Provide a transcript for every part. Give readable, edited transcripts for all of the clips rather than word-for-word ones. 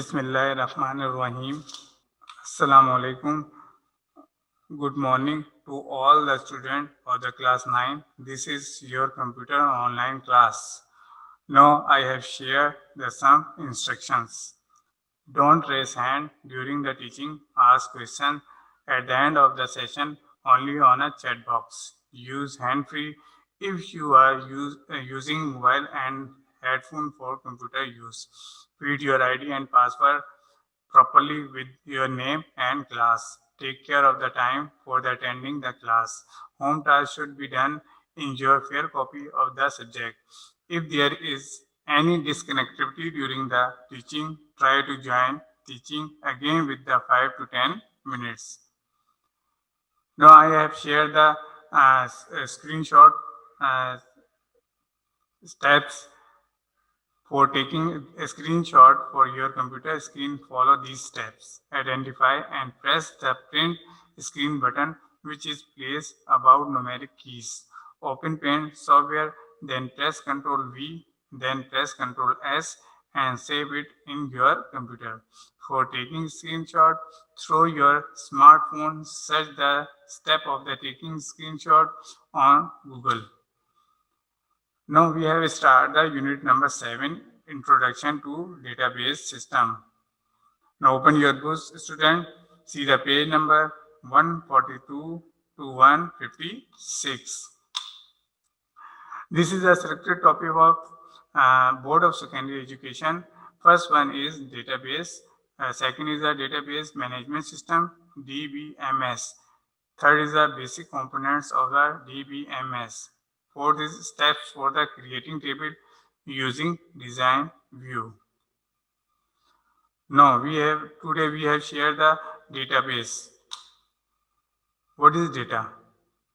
Bismillahirrahmanirrahim. Assalamu alaikum. Good morning to all the students of the class 9. This is your computer online class. Now I have shared some instructions. Don't raise hand during the teaching. Ask questions at the end of the session only on a chat box. Use hand free if you are using mobile and headphone for computer use. Feed your ID and password properly with your name and class. Take care of the time for the attending the class. Home task should be done in your fair copy of the subject. If there is any disconnectivity during the teaching, try to join teaching again with the 5 to 10 minutes. Now I have shared the screenshot steps for taking a screenshot for your computer screen. Follow these steps. Identify and press the print screen button which is placed above numeric keys. Open Paint software, then press Ctrl V, then press Ctrl S and save it in your computer. For taking screenshot, through your smartphone, search the step of the taking screenshot on Google. Now we have started the unit number 7, Introduction to Database System. Now open your book, student. See the page number 142 to 156. This is a selected topic of Board of Secondary Education. First one is database. Second is the database management system, DBMS. Third is the basic components of the DBMS. Fourth is steps for the creating table using design view. Now today we have shared the database. What is data?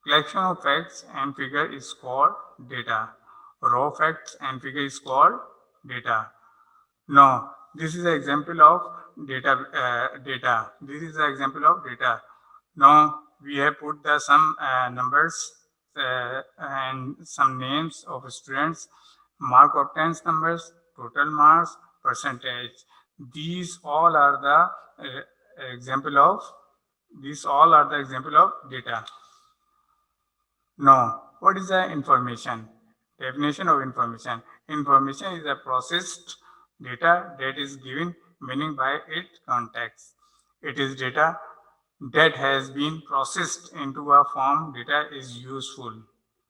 Collection of facts and figure is called data. Raw facts and figure is called data. Now this is an example of data. This is an example of data. Now we have put some numbers and some names of students, mark obtained numbers, total marks, percentage. These all are the example of data. Now, what is the information? Definition of information. Information is a processed data that is given meaning by its context. It is data that has been processed into a form data is useful.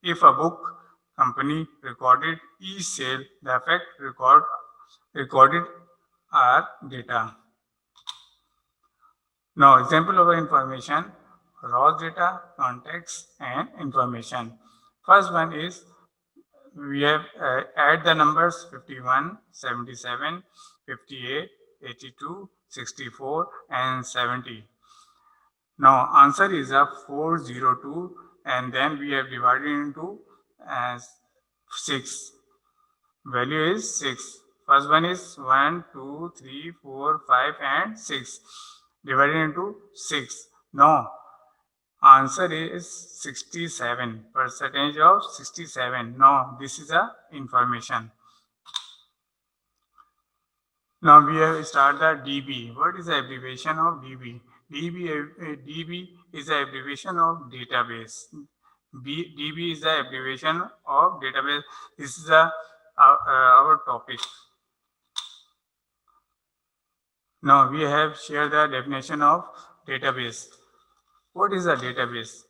If a book company recorded each sale, the fact recorded are data. Now example of information, raw data, context and information. First one is we have add the numbers 51, 77, 58, 82, 64 and 70. Now answer is a 402 and then we have divided into 6. Value is 6. First one is 1, 2, 3, 4, 5 and 6. Divided into 6. Now answer is 67. Percentage of 67. Now this is a information. Now we have started the DB. What is the abbreviation of DB? DB is the abbreviation of database. DB is the abbreviation of database. This is our topic. Now we have shared the definition of database. What is a database?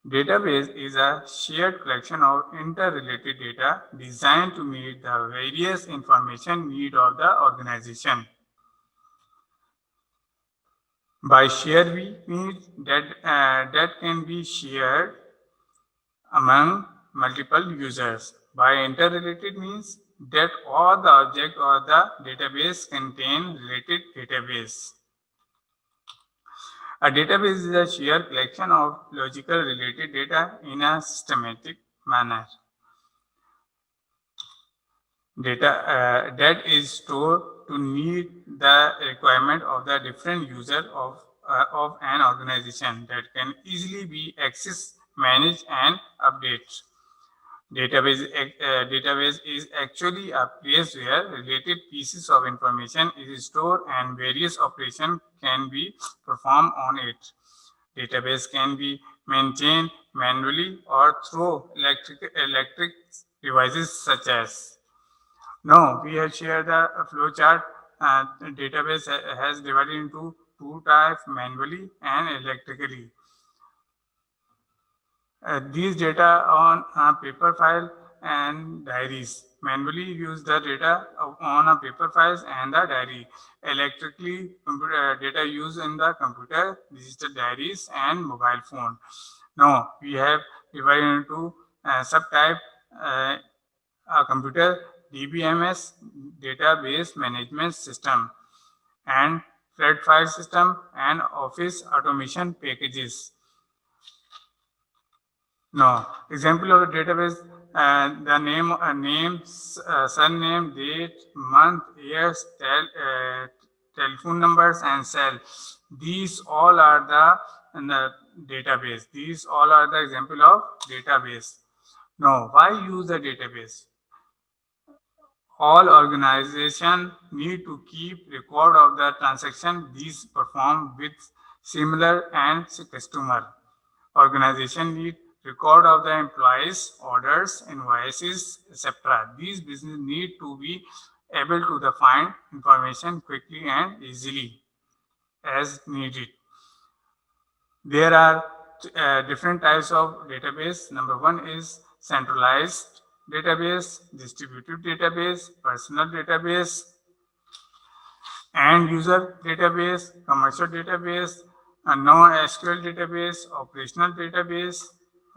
Database is a shared collection of interrelated data designed to meet the various information needs of the organization. By share we mean that can be shared among multiple users. By interrelated means that all the objects of the database contain related database. A database is a shared collection of logical related data in a systematic manner. Data that is stored to meet the requirement of the different user of an organization that can easily be accessed, managed and updated. Database is actually a place where related pieces of information is stored and various operations can be performed on it. Database can be maintained manually or through electric devices such as. Now, we have shared the flowchart. Database has divided into two types, manually and electrically. These data on a paper file and diaries. Manually use the data on a paper files and the diary. Electrically data used in the computer, digital diaries and mobile phone. Now we have divided into subtype a computer DBMS, database management system, and flat file system and office automation packages. No. Example of a database, the name, surname, date, month, years, telephone numbers, and cell. These all are in the database. These all are the example of database. Now, why use the database? All organizations need to keep record of the transaction these perform with similar and customer. Organization need record of the employees, orders, invoices, etc. These business need to be able to find information quickly and easily as needed. There are different types of database. Number one is centralized database, distributed database, personal database, end user database, commercial database, a NoSQL database, operational database,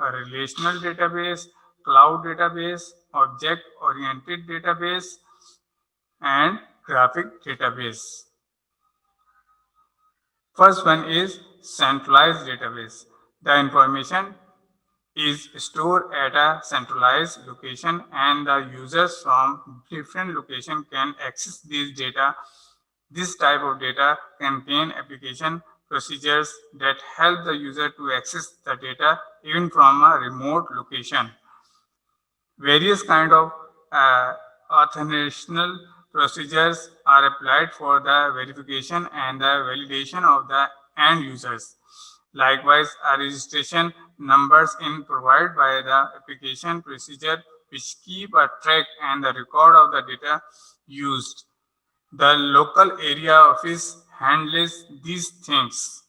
a relational database, cloud database, object-oriented database, and graphic database. First one is centralized database. The information is stored at a centralized location and the users from different locations can access these data. This type of data contain application procedures that help the user to access the data even from a remote location. Various kind of authenticational procedures are applied for the verification and the validation of the end users. Likewise, a registration numbers in provided by the application procedure which keep a track and the record of the data used. The local area office handles these things.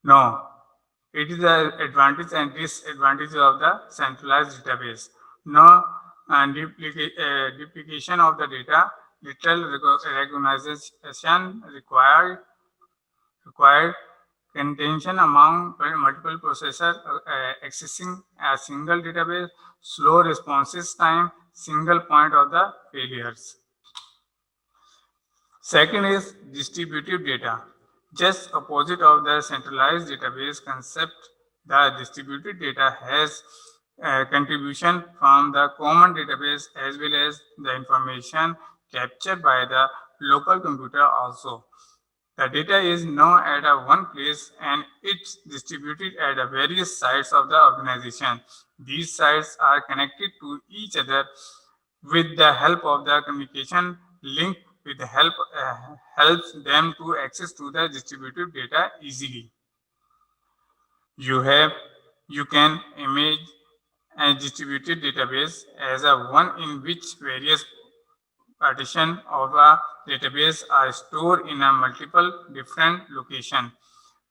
Now, it is the advantage and disadvantage of the centralized database. Now, duplication of the data, little recognition required contention among multiple processors accessing a single database, slow responses time, single point of the failures. Second is distributed data. Just opposite of the centralized database concept, the distributed data has contribution from the common database as well as the information captured by the local computer also. The data is now at a one place and it's distributed at a various sites of the organization. These sites are connected to each other with the help of the communication link with the helps them to access to the distributed data easily. You can image a distributed database as a one in which various partition of a database are stored in a multiple different location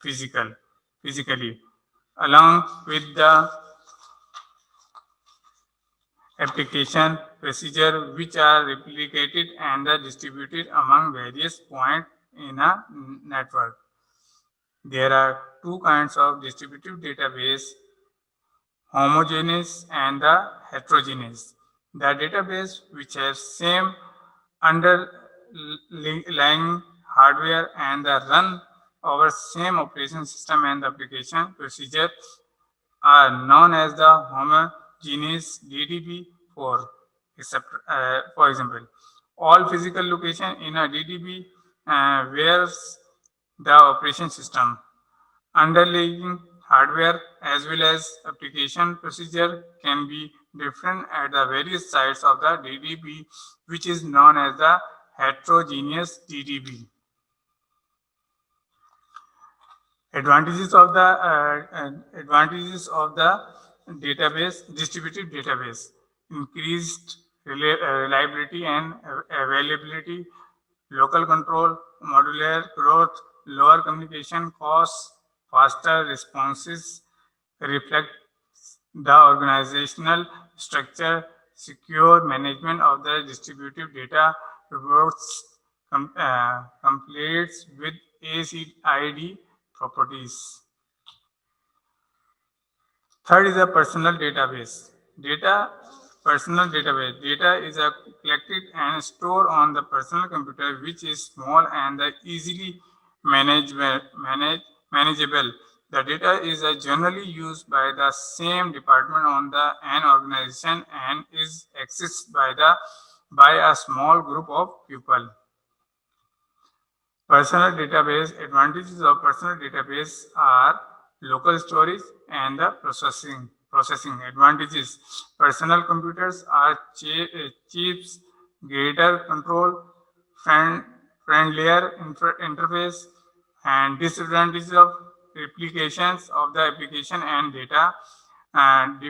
physically along with the application procedure which are replicated and distributed among various points in a network. There are two kinds of distributed database, homogeneous and the heterogeneous. The database which has same underlying hardware and run over same operation system and application procedure are known as the homogeneous DDB for example, all physical location in a DDB where's the operation system. Underlying hardware as well as application procedure can be different at the various sites of the DDB, which is known as the heterogeneous DDB. Advantages of the database distributed database: increased reliability and availability, local control, modular growth, lower communication costs, faster responses, reflect the organizational structure, secure management of the distributed data, reports completes with ACID properties. Third is a personal database. Personal database. Data is collected and stored on the personal computer, which is small and easily manageable. The data is generally used by the same department on an organization and is accessed by a small group of people. Personal database advantages of personal database are local storage and the processing advantages. Personal computers are chips, greater control, friendlier interface, and disadvantages of replications of the application and data, and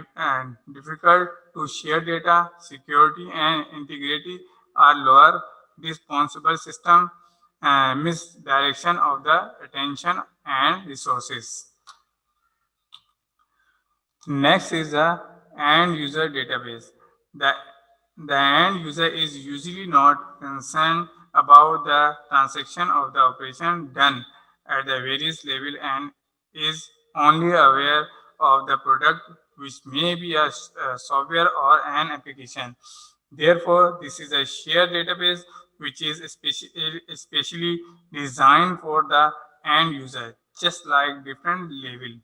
difficult to share data. Security and integrity are lower. Responsible system misdirection of the attention and resources. Next is the end user database. The end user is usually not concerned about the transaction of the operation done at the various level and is only aware of the product, which may be a software or an application. Therefore, this is a shared database which is especially designed for the end user, just like different level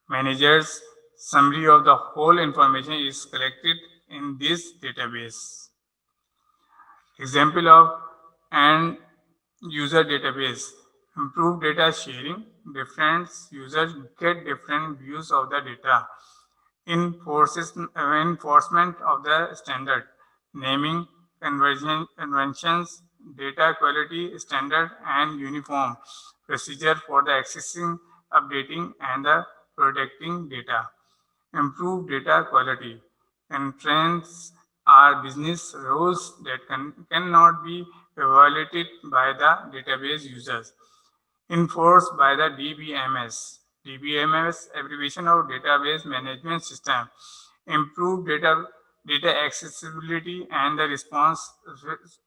managers. Summary of the whole information is collected in this database. Example of end user database: improve data sharing. Different users get different views of the data. Enforcement of the standard: naming conventions, data quality standard, and uniform procedure for the accessing, updating, and the protecting data. Improve data quality. Constraints are business rules that cannot be violated by the database users. Enforced by the DBMS. DBMS, abbreviation of Database Management System. Improve data accessibility and the responsiveness.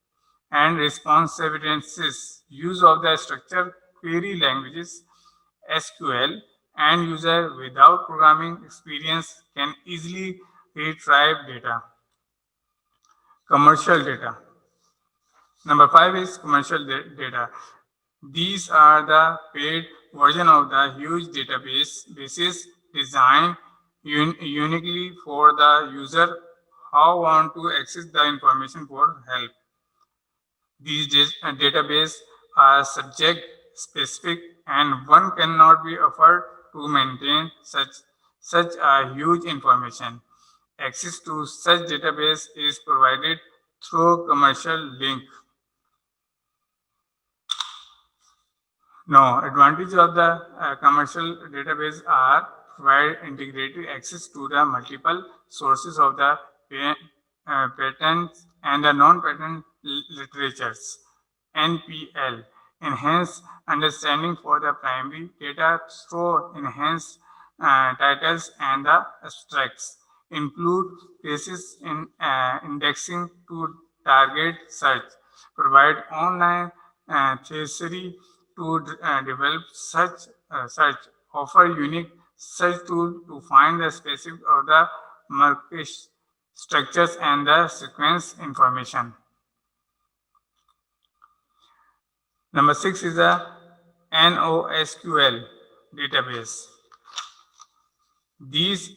Use of the structured query languages, SQL. End user without programming experience can easily retrieve data. Commercial data. Number 5 is commercial data. These are the paid version of the huge bases designed uniquely for the user who want to access the information for help. These databases are subject specific and one cannot be offered to maintain such a huge information. Access to such database is provided through commercial link. No, advantage of the commercial database are provide integrated access to the multiple sources of the patents and the non-patent literatures. NPL, enhance understanding for the primary data through enhanced titles and the abstracts. Include places in indexing to target search. Provide online theory to develop such search. Offer unique search tool to find the specific or the market structures and the sequence information. Number 6 is the NoSQL database. These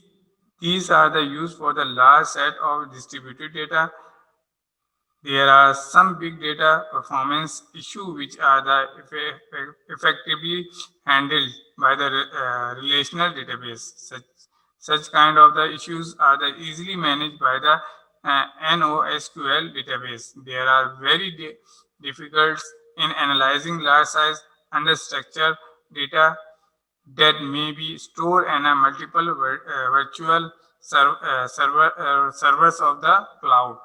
are the used for the large set of distributed data. There are some big data performance issues which are the effectively handled by the relational database. Such kind of the issues are the easily managed by the NoSQL database. There are very difficult in analyzing large size unstructured data that may be stored in a multiple virtual servers of the cloud.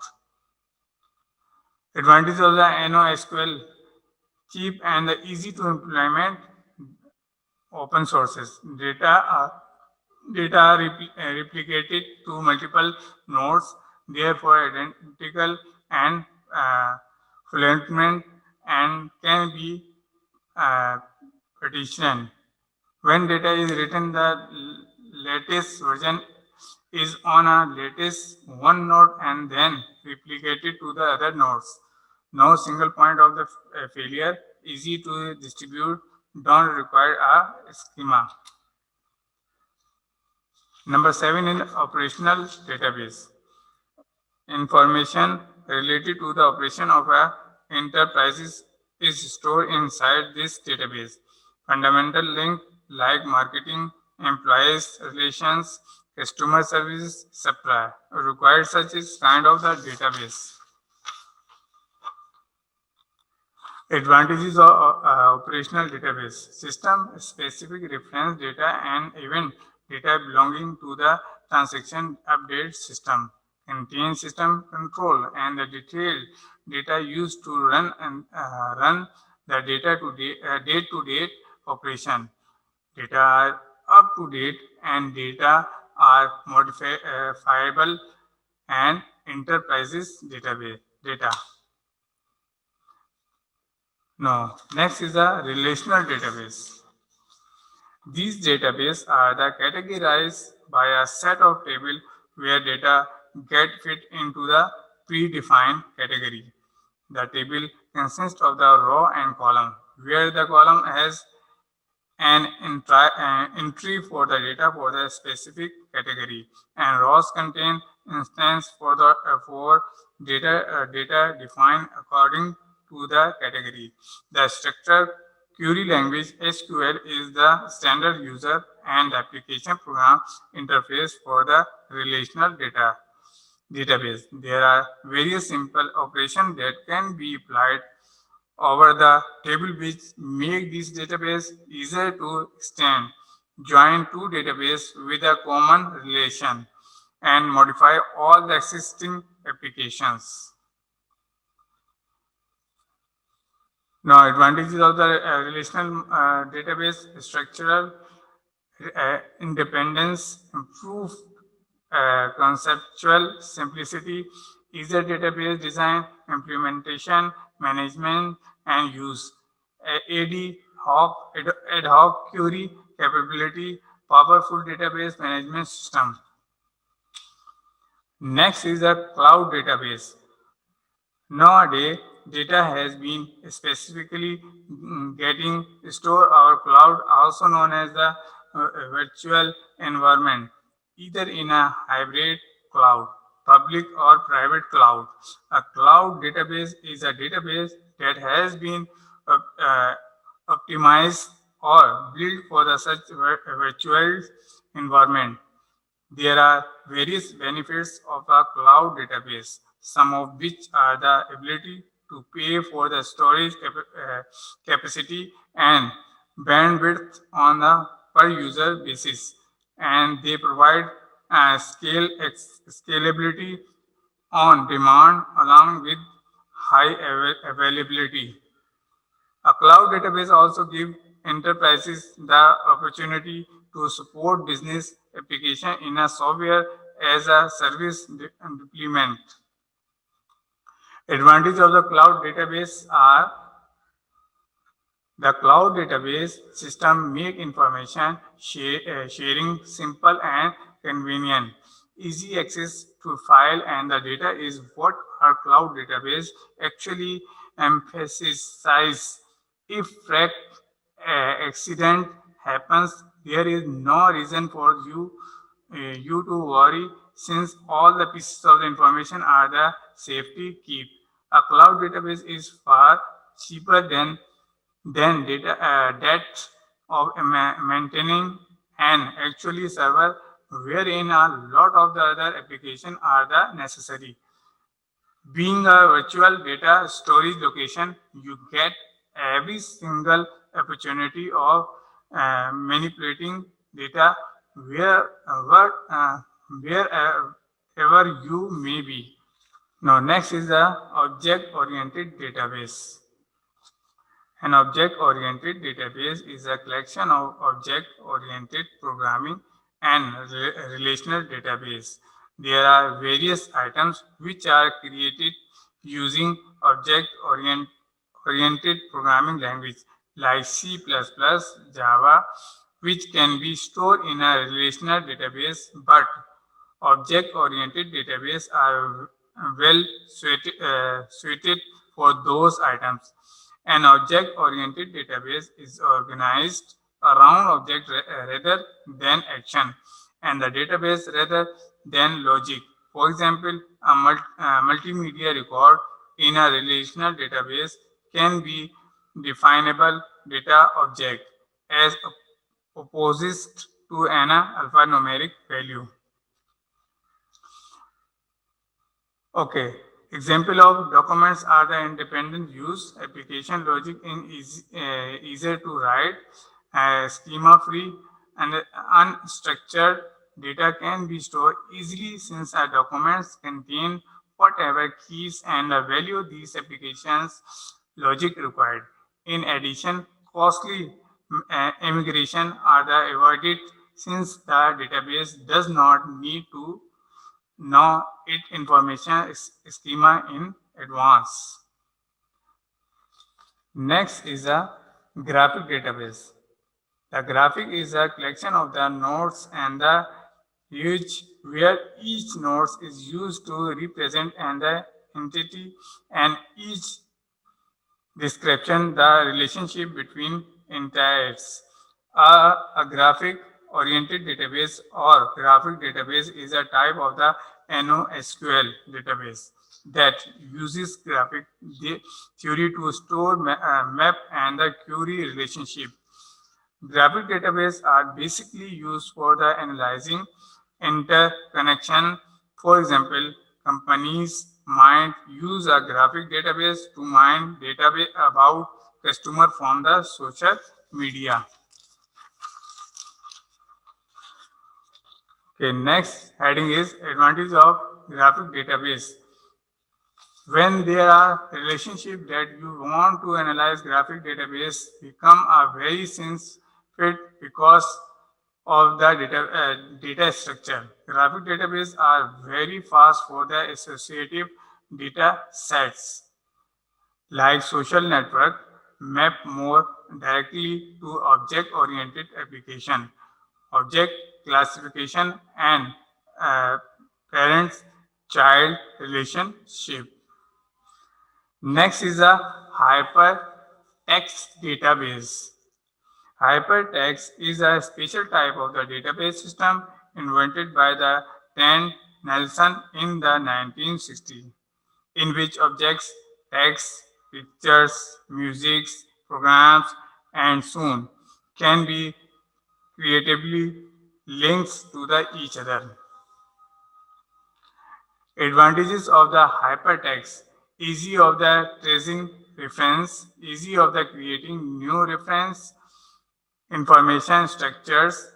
Advantage of the NoSQL: cheap and easy to implement, open sources. Data are replicated to multiple nodes, therefore identical and fluent and can be partitioned. When data is written, the latest version is on a latest one node and then replicated to the other nodes. No single point of the failure, easy to distribute, don't require a schema. Number 7 in operational database. Information related to the operation of a enterprise is stored inside this database. Fundamental link like marketing, employees relations, customer service, supply required such is kind of the database. Advantages of operational database: system specific reference data and event data belonging to the transaction update system, contain system control and the detailed data used to run the data to date-to-date operation. Data are up to date and data are modifiable and enterprises database data. Now, next is the relational database. These databases are categorized by a set of tables where data get fit into the predefined category. The table consists of the row and column, where the column has an entry for the data for the specific category, and rows contain instance for the data defined according to the category. The structured query language SQL is the standard user and application program interface for the relational database. There are various simple operations that can be applied over the table which make this database easier to extend, join two databases with a common relation, and modify all the existing applications. Now, advantages of the relational database: structural independence, improved conceptual simplicity, easier database design, implementation, management, and use. Ad hoc query capability, powerful database management system. Next is a cloud database. Nowadays, data has been specifically getting stored our cloud, also known as the virtual environment, either in a hybrid cloud, public or private cloud. A cloud database is a database that has been optimized or built for the such virtual environment. There are various benefits of a cloud database, some of which are the ability to pay for the storage capacity and bandwidth on a per user basis, and they provide scalability on demand along with high availability. A cloud database also gives enterprises the opportunity to support business application in a software as a service deployment. Advantage of the cloud database are: the cloud database system make information sharing simple and convenient. Easy access to file and the data is what our cloud database actually emphasizes. If accident happens, there is no reason for you to worry, since all the pieces of the information are the safety keep. A cloud database is far cheaper than that of maintaining an actually server wherein a lot of the other applications are the necessary. Being a virtual data storage location, you get every single opportunity of manipulating data wherever you may be. Now, next is the object-oriented database. An object-oriented database is a collection of object-oriented programming and relational database. There are various items which are created using object-oriented programming language like C++, Java, which can be stored in a relational database, but object-oriented databases are well suited for those items. An object-oriented database is organized around object rather than action, and the database rather than logic. For example, a multimedia record in a relational database can be definable data object as opposed to an alphanumeric value. Okay. Example of documents are the independent use, application logic in easier to write, schema free, and unstructured data can be stored easily since our documents contain whatever keys and value these applications logic required. In addition, costly immigration are the avoided since the database does not need to know its information schema in advance. Next is a graphic database. The graphic is a collection of the nodes and the huge where each node is used to represent an entity and each description the relationship between entities. A graphic oriented database or graphic database is a type of the NoSQL database that uses graphic theory to store map and the query relationship. Graphic databases are basically used for the analyzing interconnection. For example, companies might use a graphic database to mine data about customer from the social media. Okay, next heading is advantage of graphic database. When there are relationships that you want to analyze, graphic database become a very sense fit because of the data structure. Graphic databases are very fast for the associative data sets like social network map more directly to object-oriented application, object classification, and parent-child relationship. Next is a hypertext database. Hypertext is a special type of the database system invented by the Dan Nelson in the 1960s, in which objects, text, pictures, music, programs, and so on can be creatively linked to each other. Advantages of the hypertext: easy of the tracing reference, easy of the creating new reference, information structures,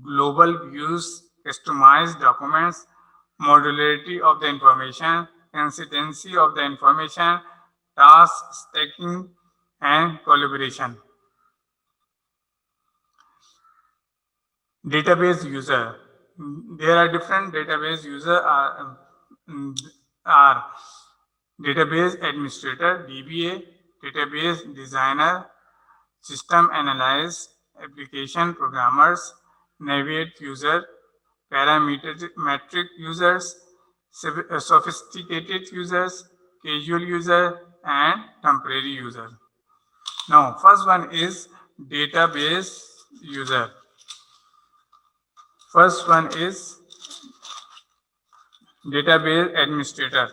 global views, customized documents, modularity of the information, consistency of the information, task stacking, and collaboration. Database user. There are different database user are database administrator, DBA, database designer, system analyst, application programmers, navigate user, parametric users, sophisticated users, casual user, and temporary user. Now, first one is database user. First one is database administrator.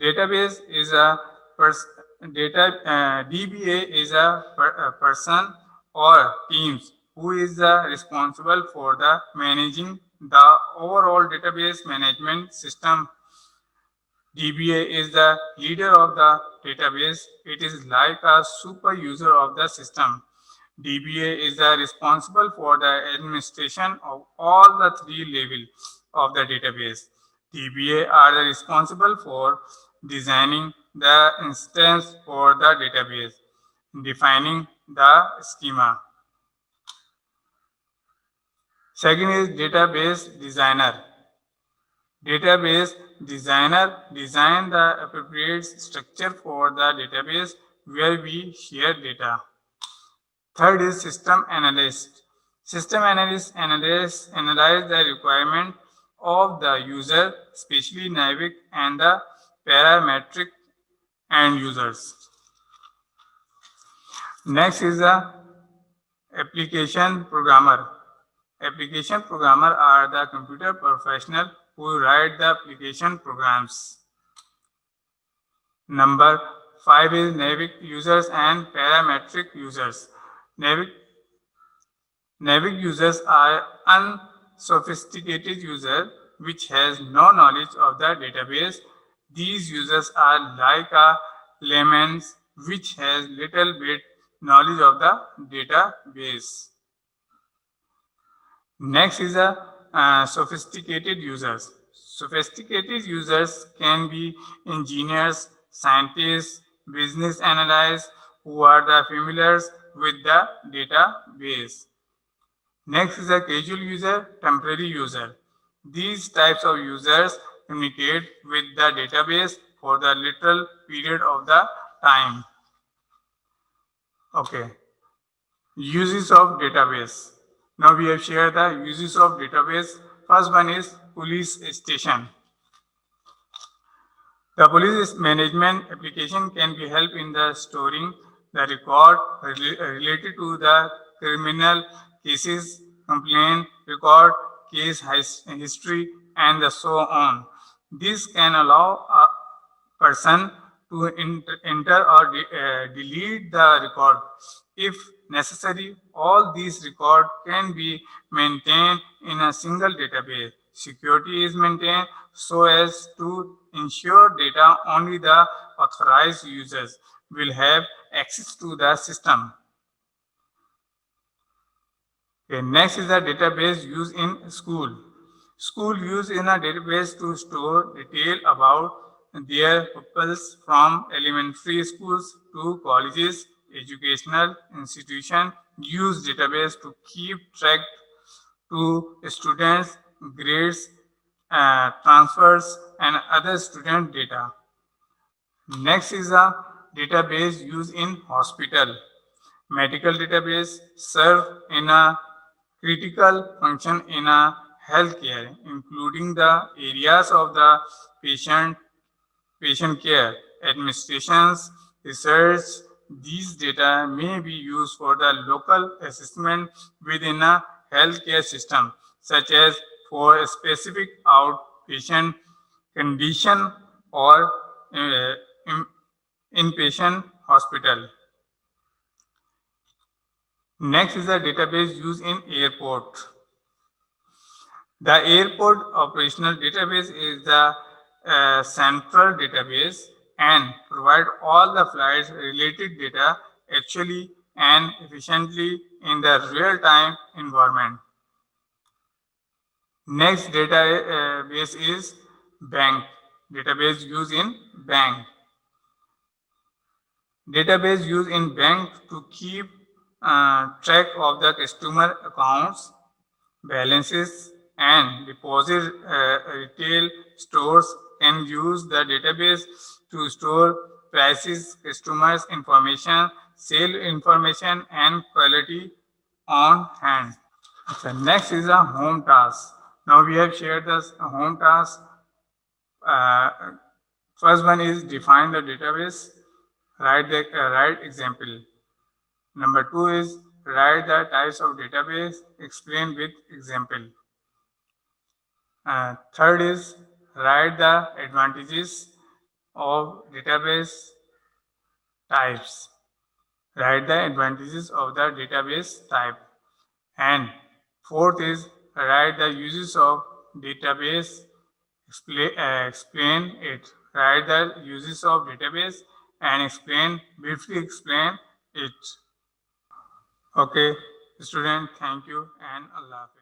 Database is a DBA is a person or teams who is responsible for the managing the overall database management system. DBA is the leader of the database. It is like a super user of the system. DBA is the responsible for the administration of all the three levels of the database. DBA are the responsible for designing the instance for the database, defining the schema. Second is database designer. Database designer design the appropriate structure for the database where we share data. Third is system analyst. System analyst analyze the requirement of the user, especially Navic and the parametric end users. Next is the application programmer. Application programmer are the computer professional who write the application programs. Number 5 is Navic users and parametric users. Navic users are unsophisticated user which has no knowledge of the database. These users are like a layman which has little bit knowledge of the database. Next is a sophisticated users. Sophisticated users can be engineers, scientists, business analysts who are the familiar with the database. Next is a casual user, temporary user. These types of users communicate with the database for the little period of the time. Okay. Uses of database. Now we have shared the uses of database. First one is police station. The police management application can be help in the storing the record related to the criminal cases, complaint, record, case history, and so on. This can allow a person to enter or delete the record. If necessary, all these records can be maintained in a single database. Security is maintained so as to ensure data only the authorized users will have access to the system. Okay, next is the database used in school. School use in a database to store detail about their pupils from elementary schools to colleges. Educational institution use database to keep track to students' grades, transfers, and other student data. Next is a database used in hospital. Medical database serve in a critical function in a healthcare, including the areas of the patient care, administrations, research. These data may be used for the local assessment within a healthcare system, such as for a specific outpatient condition or inpatient hospital. Next is a database used in airport. The airport operational database is the central database and provide all the flights related data actually and efficiently in the real-time environment. Next database is bank. Database used in bank. Database used in bank to keep track of the customer accounts, balances, and deposit. Retail stores can use the database to store prices, customers information, sale information, and quality on hand. So next is a home task. Now we have shared this home task. First one is define the database. Write example. Number 2 is write the types of database. Explain with example. Third is write the advantages of database types. Write the advantages of the database type. And fourth is write the uses of database, explain it. Write the uses of database and briefly explain it. Okay, student, thank you and Allah Hafiz.